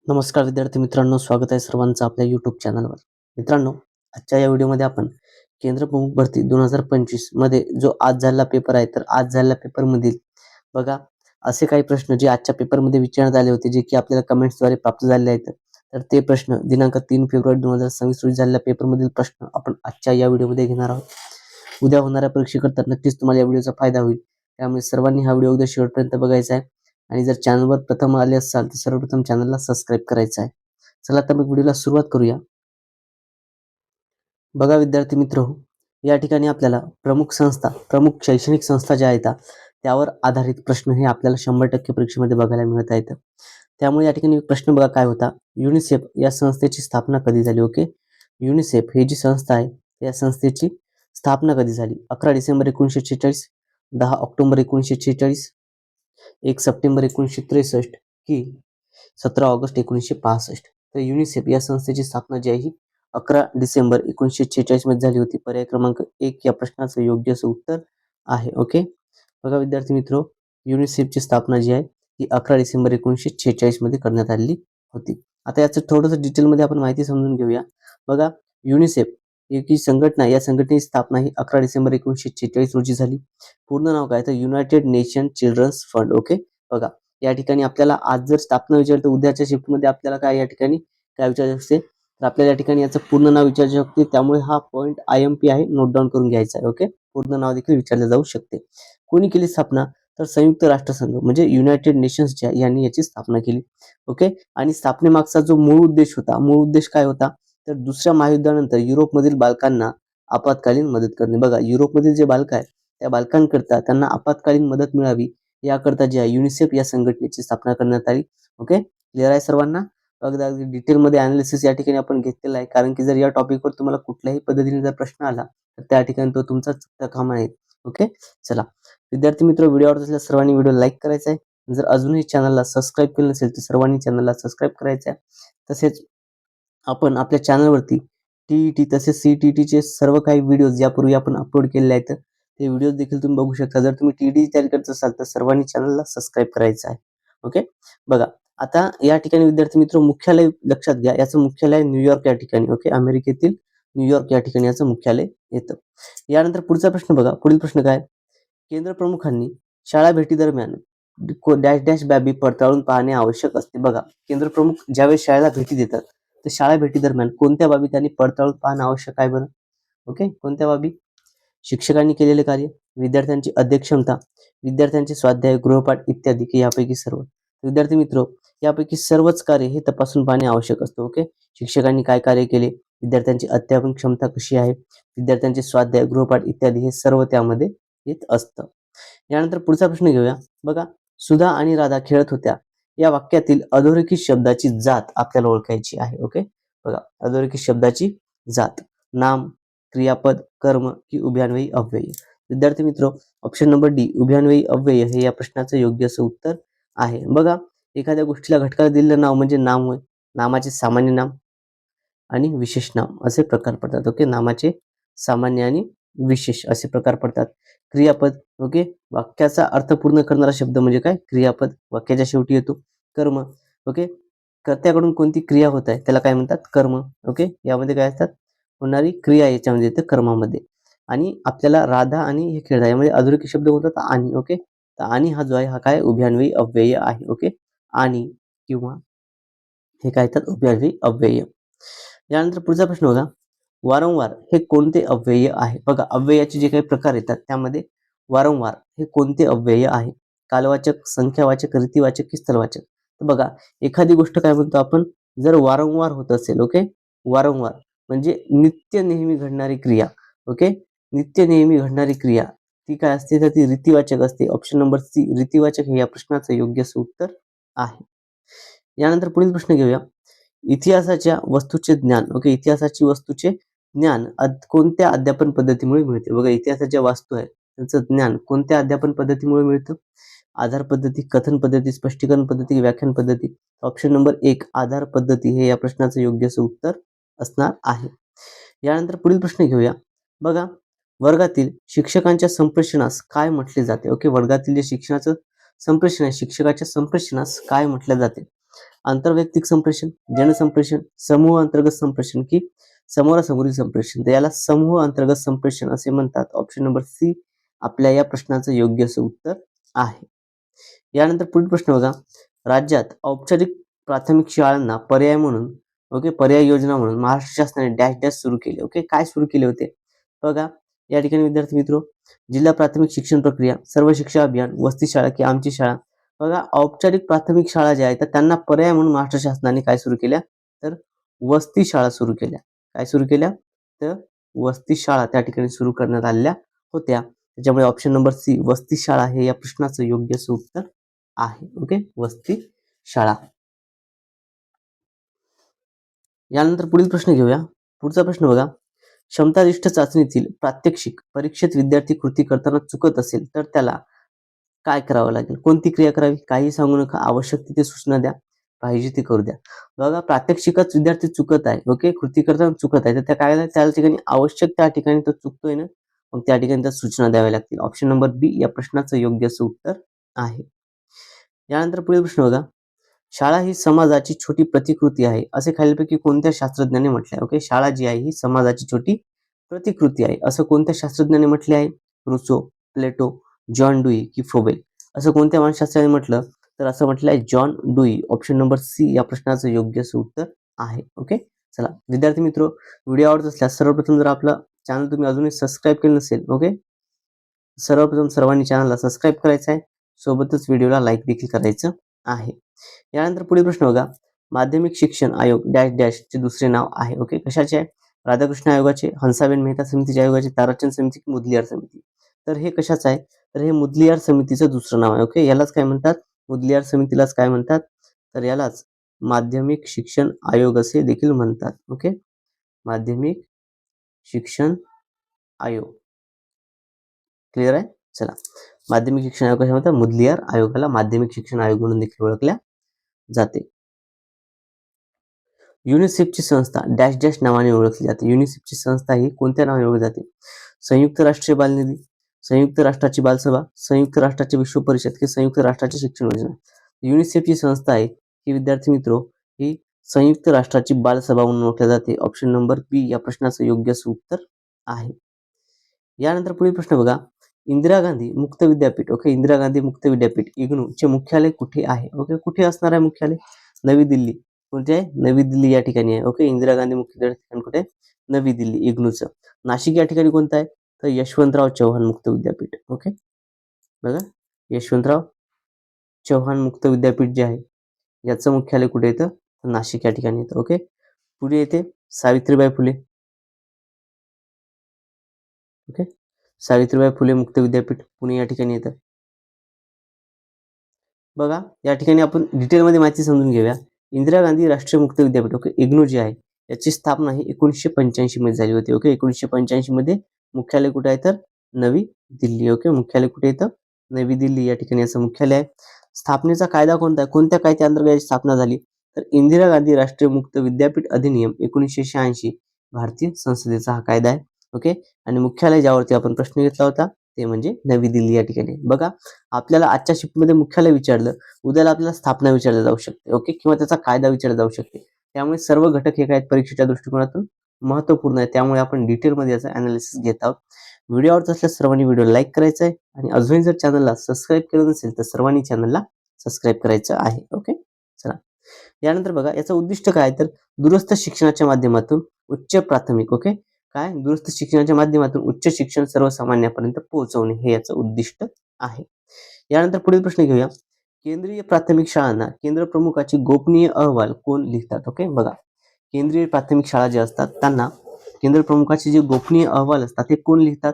नमस्कार विद्यार्थी मित्रांनो, स्वागत आहे सर्वांचं आपल्या यूट्यूब चॅनलवर. मित्रांनो, आजच्या या व्हिडिओमध्ये आपण केंद्र प्रमुख भरती 2025 मध्ये जो आज झालेला पेपर आहे, तर आज झालेल्या पेपरमधील बघा असे काही प्रश्न जे आजच्या पेपरमध्ये विचारण्यात आले होते, जे की आपल्याला कमेंट्सद्वारे प्राप्त झालेले आहेत. तर ते प्रश्न दिनांक 3 फेब्रुवारी 2026 रोजी झालेल्या पेपरमधील प्रश्न आपण आजच्या या व्हिडिओमध्ये घेणार आहोत. उद्या होणाऱ्या परीक्षेकरता नक्कीच तुम्हाला या व्हिडिओचा फायदा होईल. त्यामुळे सर्वांनी हा व्हिडिओ उद्या शेवटपर्यंत बघायचा आहे. आणि जर चॅनलवर प्रथम आले असाल तर सर्वप्रथम चॅनलला सबस्क्राईब करायचं आहे. चला तर मग व्हिडिओला सुरुवात करूया. बघा विद्यार्थी मित्रहो, या ठिकाणी आपल्याला प्रमुख शैक्षणिक संस्था ज्या आहेत त्यावर आधारित प्रश्न हे आपल्याला 100% परीक्षेमध्ये बघायला मिळत आहेत. त्यामुळे या ठिकाणी प्रश्न बघा काय होता. युनिसेफ या संस्थेची स्थापना कधी झाली? ओके, युनिसेफ ही जी संस्था आहे या संस्थेची स्थापना कधी झाली? 11 डिसेंबर 1946, 10 ऑक्टोबर 1946, 1 सप्टेंबर 1963 की 17 ऑगस्ट 1965. तर युनिसेफ या संस्थेची स्थापना जी आहे ही 11 डिसेंबर 1946 मध्ये झाली होती. पर्याय क्रमांक 1 या प्रश्नाचं योग्य असं उत्तर आहे. ओके, बघा विद्यार्थी मित्रो, युनिसेफची स्थापना जी आहे ती 11 डिसेंबर 1946 मध्ये करण्यात आलेली होती. आता याचं थोडंसं डिटेलमध्ये आपण माहिती समजून घेऊया. बघा, युनिसेफ ही संघटना, या संघटनेची स्थापना ही 11 डिसेंबर 1946 रोजी झाली. पूर्ण नाव काय? तर United Nation children's fund. Okay, बघा या ठिकाणी आपल्याला आज जर स्थापना विचारतो, उद्याच्या शिफ्टमध्ये आपल्याला काय या ठिकाणी काय विचारायचं असते, तर आपल्याला या ठिकाणी याचं पूर्ण नाव विचारू शकते. त्यामुळे हा पॉइंट IMP आहे, नोट डाऊन करून घ्यायचा आहे. ओके, पूर्ण नाव देखील विचारले जाऊ शकते. कोणी केली स्थापना? तर संयुक्त राष्ट्रसंघ म्हणजे युनायटेड नेशन्स यांनी याची स्थापना केली. ओके, आणि स्थापनेमागचा जो मूळ उद्देश काय होता? तर दुसऱ्या महायुद्धानंतर युरोपमधील बालकांना आपत्कालीन मदत करणे. बघा, युरोपमधील जे बालक आहेत त्या बालकांकरता त्यांना आपत्कालीन मदत मिळावी याकरता जी आहे युनिसेफ या संघटनेची स्थापना करण्यात आली. ओके, क्लिअर आहे सर्वांना? अगदी डिटेलमध्ये अनालिसिस या ठिकाणी आपण घेतलेला आहे, कारण की जर या टॉपिकवर तुम्हाला कुठल्याही पद्धतीने जर प्रश्न आला तर त्या ठिकाणी तो तुमचा चुकता कामा नये. ओके, चला विद्यार्थी मित्र, व्हिडिओ आवडत असल्यास सर्वांनी व्हिडिओ लाईक करायचा आहे. जर अजूनही चॅनलला सबस्क्राईब केलं नसेल तर सर्वांनी चॅनलला सबस्क्राईब करायचं आहे. तसेच आपण आपल्या चॅनलवरती TET तसेच CTET चे सर्व काही व्हिडिओज यापूर्वी आपण अपलोड केलेले आहेत. ते व्हिडिओ देखील तुम्ही बघू शकता. जर तुम्ही TET तयारी करत असाल तर सर्वांनी चॅनलला सबस्क्राईब करायचं आहे. ओके, बघा आता या ठिकाणी विद्यार्थी मित्र, मुख्यालय लक्षात घ्या. याचं मुख्यालय न्यूयॉर्क या ठिकाणी. ओके, अमेरिकेतील न्यूयॉर्क या ठिकाणी याचं मुख्यालय येतं. यानंतर पुढचा प्रश्न बघा. पुढील प्रश्न काय? केंद्र प्रमुखांनी शाळा भेटी दरम्यान डॅश डॅश बाबी पडताळून पाहणे आवश्यक असते. बघा, केंद्र प्रमुख ज्यावेळेस शाळेला भेटी देतात तर शाळा भेटी दरम्यान कोणत्या बाबी त्यांनी पडताळून पाहणं आवश्यक आहे बरं? ओके, कोणत्या बाबी? शिक्षकांनी केलेले कार्य, विद्यार्थ्यांची अध्यक्षमता, विद्यार्थ्यांचे स्वाध्याय, गृहपाठ इत्यादी की यापैकी सर्व. विद्यार्थी मित्र, यापैकी सर्वच कार्य हे तपासून पाहणे आवश्यक असतं. ओके, शिक्षकांनी काय कार्य केले, विद्यार्थ्यांची अध्यापन क्षमता कशी आहे, विद्यार्थ्यांचे स्वाध्याय, गृहपाठ इत्यादी हे सर्व त्यामध्ये येत असतं. यानंतर पुढचा प्रश्न घेऊया. बघा, सुधा आणि राधा खेळत होत्या या वाक्यातील अधोरेखित शब्दाची जात आपल्याला ओळखायची आहे. ओके, बघा अधोरेखित शब्दाची जात, नाम, क्रियापद, कर्म की उभयान्वयी अव्यय. विद्यार्थी मित्र, ऑप्शन नंबर डी उभयान्वयी अव्यय हे या प्रश्नाचं योग्य असं उत्तर आहे. बघा, एखाद्या गोष्टीला घटकाला दिलेलं नाव म्हणजे नाम होय. नामाचे सामान्य नाम आणि विशेष नाम असे प्रकार पडतात. ओके, नामाचे सामान्य आणि विशेष असे प्रकार पडतात. क्रियापद, ओके, वाक्याचा अर्थ पूर्ण करणारा शब्द म्हणजे काय? क्रियापद, वाक्याच्या शेवटी येतो. कर्म, ओके, कर्त्याकडून कोणती क्रिया होत आहे त्याला काय म्हणतात? कर्म. ओके, यामध्ये काय असतात? होणारी क्रिया याच्यामध्ये येते कर्मामध्ये. आणि आपल्याला राधा आणि हे खेळ यामध्ये अधोरेखित शब्द होतात आणि. ओके, तर आणि हा जो आहे हा काय? उभयान्वयी अव्यय आहे. ओके, आणि किंवा हे काय येतात? उभयान्वयी अव्यय. यानंतर पुढचा प्रश्न बघा. वारंवार हे कोणते अव्यय आहे? बघा, अव्ययाचे जे काही प्रकार येतात त्यामध्ये वारंवार हे कोणते अव्यय आहे? कालवाचक, संख्यावाचक, रीतिवाचक की स्थलवाचक. तर बघा, एखादी गोष्ट काय म्हणतो आपण, जर वारंवार होत असेल, ओके, वारंवार म्हणजे नित्य नेहमी घडणारी क्रिया. ओके, नित्य नेहमी घडणारी क्रिया ती काय असते? तर ती रीतिवाचक असते. ऑप्शन नंबर सी रीतिवाचक हे या प्रश्नाचं योग्य असं उत्तर आहे. यानंतर पुढील प्रश्न घेऊया. इतिहासाच्या वस्तूचे ज्ञान, ओके, इतिहासाची वस्तूचे ज्ञान कोणत्या अध्यापन पद्धतीमुळे मिळते? बघा, इतिहासाच्या वास्तू आहे त्यांचं ज्ञान कोणत्या अध्यापन पद्धतीमुळे मिळतं? आधार पद्धती, कथन पद्धती, स्पष्टीकरण पद्धती, व्याख्यान पद्धती. ऑप्शन नंबर 1 आधार पद्धती हे या प्रश्नाचं योग्य असं उत्तर असणार आहे. यानंतर पुढील प्रश्न घेऊया. बघा, वर्गातील शिक्षकांच्या संप्रेषणास काय म्हटले जाते? ओके, वर्गातील जे शिक्षणाचं संप्रेषण आहे, शिक्षकाच्या संप्रेषणास काय म्हटले जाते? आंतरवैयक्तिक संप्रेषण, जनसंप्रेषण, समूह अंतर्गत संप्रेषण की समोरासमोरील संप्रेषण, तर याला समूह अंतर्गत संप्रेषण असे म्हणतात. ऑप्शन नंबर सी आपल्या या प्रश्नाचं योग्य असं उत्तर आहे. यानंतर पुढील प्रश्न बघा, राज्यात औपचारिक प्राथमिक शाळांना पर्याय म्हणून पर्याय योजना म्हणून महाराष्ट्र शासनाने डॅश डॅश सुरू केले. काय सुरू केले होते बघा. या ठिकाणी विद्यार्थी मित्र, जिल्हा प्राथमिक शिक्षण प्रक्रिया, सर्व शिक्षा अभियान, वसती शाळा की आमची शाळा. बघा, औपचारिक प्राथमिक शाळा ज्या आहेत तर त्यांना पर्याय म्हणून महाराष्ट्र शासनाने काय सुरू केल्या, तर वसती शाळा सुरू केल्या. काय सुरू केल्या, तर वसती शाळा त्या ठिकाणी सुरू करण्यात आलेल्या होत्या. त्याच्यामुळे ऑप्शन नंबर सी वसती शाळा हे या प्रश्नाचं योग्य असं उत्तर आहे. वसती शाळा. यानंतर पुढील प्रश्न घेऊया. पुढचा प्रश्न बघा, क्षमतानिष्ठ चाचणीतील प्रात्यक्षिक परीक्षेत विद्यार्थी कृती करताना चुकत असेल तर त्याला काय करावं लागेल, कोणती क्रिया करावी, काही सांगू नका, आवश्यक तिथे सूचना द्या, पाहिजे ते करू द्या. बघा, प्रात्यक्षिकात विद्यार्थी चुकत आहे. कृती करताना चुकत आहे, तर त्या काय त्या ठिकाणी आवश्यक त्या ठिकाणी तो चुकतोय ना, मग त्या ठिकाणी त्या सूचना द्याव्या लागतील. ऑप्शन नंबर बी या प्रश्नाचं योग्य असं उत्तर आहे. यानंतर पुढील प्रश्न बघा, शाळा ही समाजाची छोटी प्रतिकृती आहे असे खालीलपैकी कोणत्या शास्त्रज्ञाने म्हटले आहे. शाळा जी आहे ही समाजाची छोटी प्रतिकृती आहे असं कोणत्या शास्त्रज्ञाने म्हटले आहे. रुसो, प्लेटो, जॉन डुई की फोबेल. असं कोणत्या मानसशास्त्राने म्हटलं, तर असं म्हटलं आहे John Dewey. Option number C या प्रश्नाचं योग्य असं उत्तर आहे. चला विद्यार्थी मित्र, व्हिडिओ आवडत असल्यास सर्वप्रथम जर आपलं चॅनल तुम्ही अजूनही सबस्क्राईब केलं नसेल, सर्वप्रथम सर्वांनी चॅनलला सबस्क्राईब करायचं आहे, सोबतच व्हिडिओला लाईक देखील करायचं आहे. यानंतर पुढील प्रश्न बघा, माध्यमिक शिक्षण आयोग डॅश डॅश चे दुसरे नाव आहे. कशाचे आहे, राधाकृष्ण आयोगाचे, हंसाबेन मेहता समितीच्या आयोगाचे, ताराचंद समिती, मुदलियार समिती. तर हे कशाचं आहे, तर हे मुदलियार समितीचं दुसरं नाव आहे. यालाच काय म्हणतात, मुदलियार समितीलाच काय म्हणतात, तर यालाच माध्यमिक शिक्षण आयोग असे देखील म्हणतात. माध्यमिक शिक्षण आयोग. क्लिअर आहे. चला, माध्यमिक शिक्षण आयोग कशा म्हणतात, मुदलियार आयोगाला माध्यमिक शिक्षण आयोग म्हणून देखील ओळखल्या जाते. युनिसेफची संस्था डॅश डॅश नावाने ओळखली जाते. युनिसेफची संस्था ही कोणत्या नावाने ओळखली जाते, संयुक्त राष्ट्रीय बालनिधी, संयुक्त राष्ट्राची बालसभा, संयुक्त राष्ट्राची विश्व परिषद की संयुक्त राष्ट्राची शिक्षण योजना. युनिसेफची संस्था आहे ही विद्यार्थी मित्र ही संयुक्त राष्ट्राची बालसभा म्हणून ओळखली जाते. ऑप्शन नंबर बी या प्रश्नाचं योग्य असं उत्तर आहे. यानंतर पुढील प्रश्न बघा, इंदिरा गांधी मुक्त विद्यापीठ इंदिरा गांधी मुक्त विद्यापीठ इग्नू चे मुख्यालय कुठे आहे. कुठे असणार आहे मुख्यालय, नवी दिल्ली. कोणते आहे, नवी दिल्ली या ठिकाणी आहे. इंदिरा गांधी मुक्त विद्यापीठ कुठे, नवी दिल्ली इग्नूचं. नाशिक या ठिकाणी कोणतं आहे, तर यशवंतराव चव्हाण मुक्त विद्यापीठ. बघा, यशवंतराव चव्हाण मुक्त विद्यापीठ जे आहे याचं मुख्यालय कुठे येतं, नाशिक या ठिकाणी येतं. पुढे येते सावित्रीबाई फुले. सावित्रीबाई फुले मुक्त विद्यापीठ पुणे या ठिकाणी येतं. बघा, या ठिकाणी आपण डिटेलमध्ये माहिती समजून घेऊया. इंदिरा गांधी राष्ट्रीय मुक्त विद्यापीठ इग्नू जे आहे याची स्थापना ही 1985 मध्ये झाली होती. 1985 मध्ये मुख्यालय कुठे आहे, तर नवी दिल्ली. मुख्यालय कुठे येतं, नवी दिल्ली या ठिकाणी याचं मुख्यालय आहे. स्थापनेचा कायदा कोणता आहे, कोणत्या कायद्याअंतर्गत याची स्थापना झाली, तर इंदिरा गांधी राष्ट्रीय मुक्त विद्यापीठ अधिनियम 1986 भारतीय संसदेचा हा कायदा आहे. आणि मुख्यालय ज्यावरती आपण प्रश्न घेतला होता ते म्हणजे नवी दिल्ली या ठिकाणी. बघा, आपल्याला आजच्या शिफ्टमध्ये मुख्यालय विचारलं, उद्याला आपल्याला स्थापना विचारली जाऊ शकते. किंवा त्याचा कायदा विचारला जाऊ शकते. त्यामुळे सर्व घटक हे काय परीक्षेच्या दृष्टिकोनातून महत्त्वपूर्ण आहे. त्यामुळे आपण डिटेलमध्ये याचं अनालिसिस घेत आहोत. व्हिडिओ आवडत असल्यास सर्वांनी व्हिडिओ लाईक करायचा आहे आणि अजूनही जर चॅनलला सबस्क्राईब केलं नसेल तर सर्वांनी चॅनलला सबस्क्राईब करायचं आहे. चला, यानंतर बघा, याचं उद्दिष्ट काय, तर दूरस्थ शिक्षणाच्या माध्यमातून उच्च प्राथमिक काय दूरस्थ शिक्षणाच्या माध्यमातून उच्च शिक्षण सर्वसामान्यांपर्यंत पोहोचवणे हे याचं उद्दिष्ट आहे. यानंतर पुढील प्रश्न घेऊया, केंद्रीय प्राथमिक शाळांना केंद्र प्रमुखाची गोपनीय अहवाल कोण लिहितात. बघा, केंद्रीय प्राथमिक शाळा जे असतात त्यांना केंद्र प्रमुखाचे जे गोपनीय अहवाल असतात ते कोण लिहितात,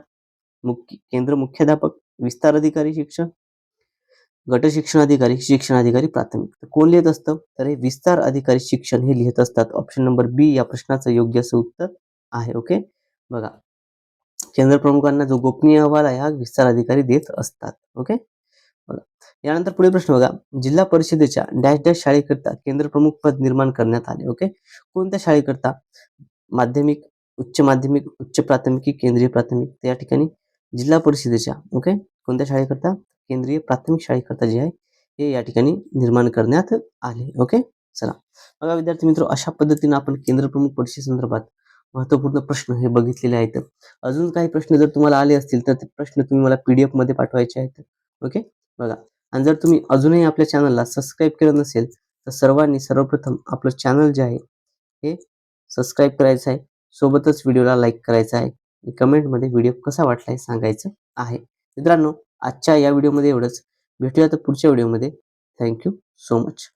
केंद्र मुख्याध्यापक, विस्तार अधिकारी शिक्षण, गट शिक्षणाधिकारी प्राथमिक. कोण लिहित असतं, तर हे विस्तार अधिकारी शिक्षण हे लिहित असतात. ऑप्शन नंबर बी या प्रश्नाचं योग्य असं उत्तर आहे. बघा, केंद्र प्रमुखांना जो गोपनीय अहवाल आहे हा विस्तार अधिकारी देत असतात. बघा, यानंतर पुढील प्रश्न बघा, जिल्हा परिषदेच्या डॅश डॅश शाळेकरता केंद्र प्रमुख पद निर्माण करण्यात आले. कोणत्या शाळेकरता, माध्यमिक, उच्च माध्यमिक, उच्च प्राथमिक की केंद्रीय प्राथमिक. त्या ठिकाणी जिल्हा परिषदेच्या कोणत्या शाळेकरता, केंद्रीय प्राथमिक शाळेकरता जे आहे हे या ठिकाणी निर्माण करण्यात आले. चला बघा विद्यार्थी मित्र, अशा पद्धतीने आपण केंद्र प्रमुख परीक्षेसंदर्भात महत्त्वपूर्ण प्रश्न हे बघितलेले आहेत. अजून काही प्रश्न जर तुम्हाला आले असतील तर ते प्रश्न तुम्ही मला PDF मध्ये पाठवायचे आहेत. ओके बघा, आणि जर तुम्ही अजूनही आपल्या चॅनलला सबस्क्राईब केलं नसेल तर सर्वांनी सर्वप्रथम आपलं चॅनल जे आहे हे सबस्क्राईब करायचं आहे, सोबतच व्हिडिओला लाईक करायचा आहे, कमेंटमध्ये व्हिडिओ कसा वाटला हे सांगायचं आहे. मित्रांनो, आजच्या या व्हिडिओमध्ये एवढंच. भेटूया तर पुढच्या व्हिडिओमध्ये. Thank you so much.